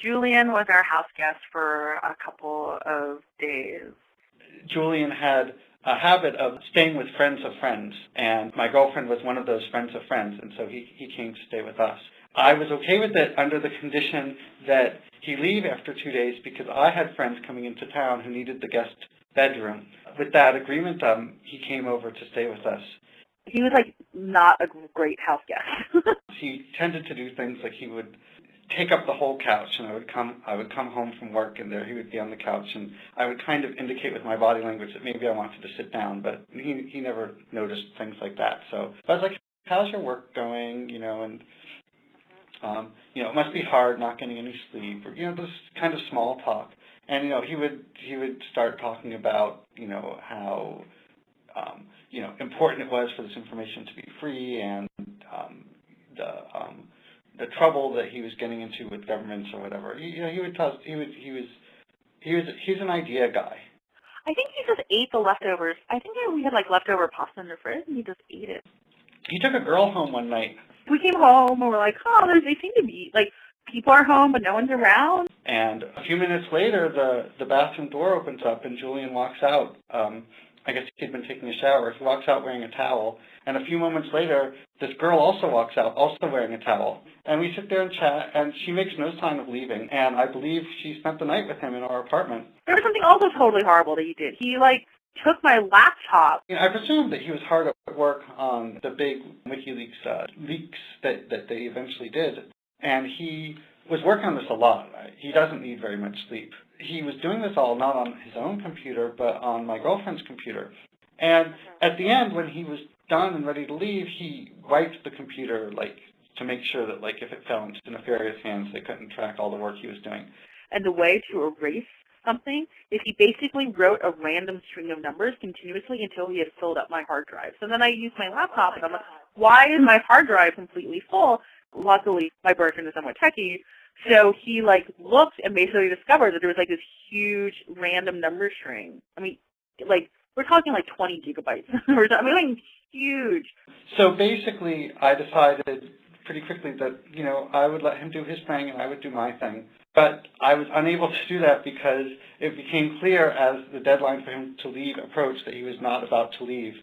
Julian was our house guest for a couple of days. Julian had a habit of staying with friends of friends, and my girlfriend was one of those friends of friends, and so he came to stay with us. I was okay with it under the condition that he leave after 2 days because I had friends coming into town who needed the guest bedroom. With that agreement, he came over to stay with us. He was, not a great house guest. He tended to do things like he would take up the whole couch, and I would come home from work, and there he would be on the couch, and I would kind of indicate with my body language that maybe I wanted to sit down, but he never noticed things like that. So I was like, how's your work going, and it must be hard not getting any sleep, or, this kind of small talk. And, he would start talking about, how, important it was for this information to be free, and the trouble that he was getting into with governments or whatever. He's an idea guy. I think he just ate the leftovers. I think we had leftover pasta in the fridge, and he just ate it. He took a girl home one night. We came home and we're like, they seem to be people are home, but no one's around. And a few minutes later, the bathroom door opens up, and Julian walks out. I guess he'd been taking a shower. He walks out wearing a towel. And a few moments later, this girl also walks out, also wearing a towel. And we sit there and chat, and she makes no sign of leaving. And I believe she spent the night with him in our apartment. There was something also totally horrible that he did. He, took my laptop. I presume that he was hard at work on the big WikiLeaks leaks that they eventually did. And he was working on this a lot. He doesn't need very much sleep. He was doing this all not on his own computer, but on my girlfriend's computer. And at the end, when he was done and ready to leave, he wiped the computer, to make sure that, if it fell into nefarious hands, they couldn't track all the work he was doing. And the way to erase something is he basically wrote a random string of numbers continuously until he had filled up my hard drive. So then I used my laptop, and I'm like, why is my hard drive completely full? Luckily, my boyfriend is somewhat techie, so he, looked and basically discovered that there was, this huge random number string. I mean, we're talking, 20 gigabytes. Huge. So basically, I decided pretty quickly that, I would let him do his thing and I would do my thing. But I was unable to do that because it became clear as the deadline for him to leave approached that he was not about to leave.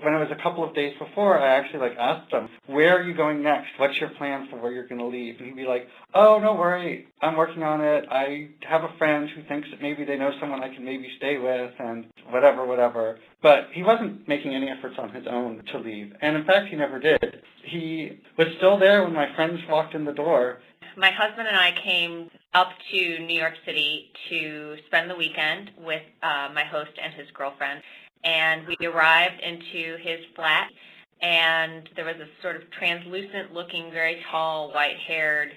When it was a couple of days before, I actually asked him, where are you going next? What's your plan for where you're going to leave? And he'd be like, oh, don't worry, I'm working on it. I have a friend who thinks that maybe they know someone I can maybe stay with and whatever. But he wasn't making any efforts on his own to leave. And in fact, he never did. He was still there when my friends walked in the door. My husband and I came up to New York City to spend the weekend with my host and his girlfriend. And we arrived into his flat, and there was a sort of translucent-looking, very tall, white-haired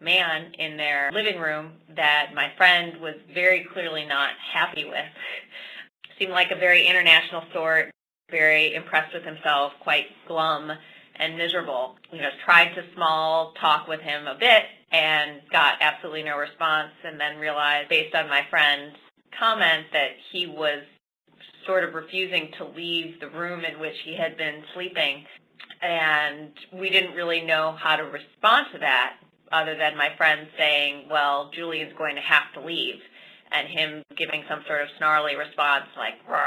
man in their living room that my friend was very clearly not happy with. Seemed like a very international sort, very impressed with himself, quite glum and miserable. Tried to small talk with him a bit and got absolutely no response, and then realized, based on my friend's comment, that he was sort of refusing to leave the room in which he had been sleeping. And we didn't really know how to respond to that other than my friend saying, well, Julian's going to have to leave, and him giving some sort of snarly response like, well,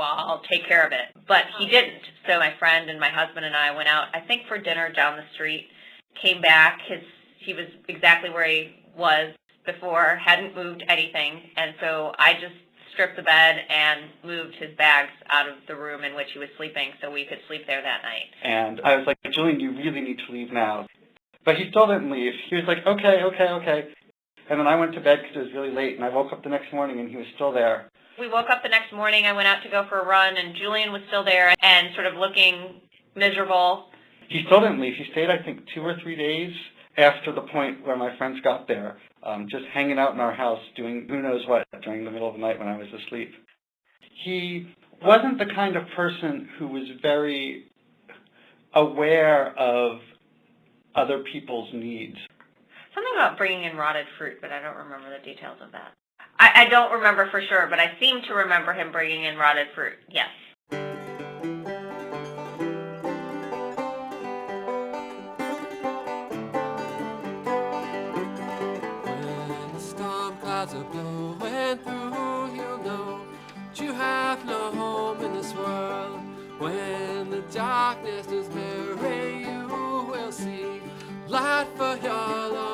I'll take care of it. But he didn't. So my friend and my husband and I went out, I think for dinner down the street, came back. He was exactly where he was before, hadn't moved anything, and so I just stripped the bed and moved his bags out of the room in which he was sleeping so we could sleep there that night. And I was like, Julian, you really need to leave now. But he still didn't leave. He was like, okay. And then I went to bed because it was really late, and I woke up the next morning and he was still there. We woke up the next morning, I went out to go for a run, and Julian was still there and sort of looking miserable. He still didn't leave. He stayed, I think, 2 or 3 days after the point where my friends got there. Just hanging out in our house doing who knows what during the middle of the night when I was asleep. He wasn't the kind of person who was very aware of other people's needs. Something about bringing in rotted fruit, but I don't remember the details of that. I don't remember for sure, but I seem to remember him bringing in rotted fruit, yes. When the darkness is buried, you will see light for your life.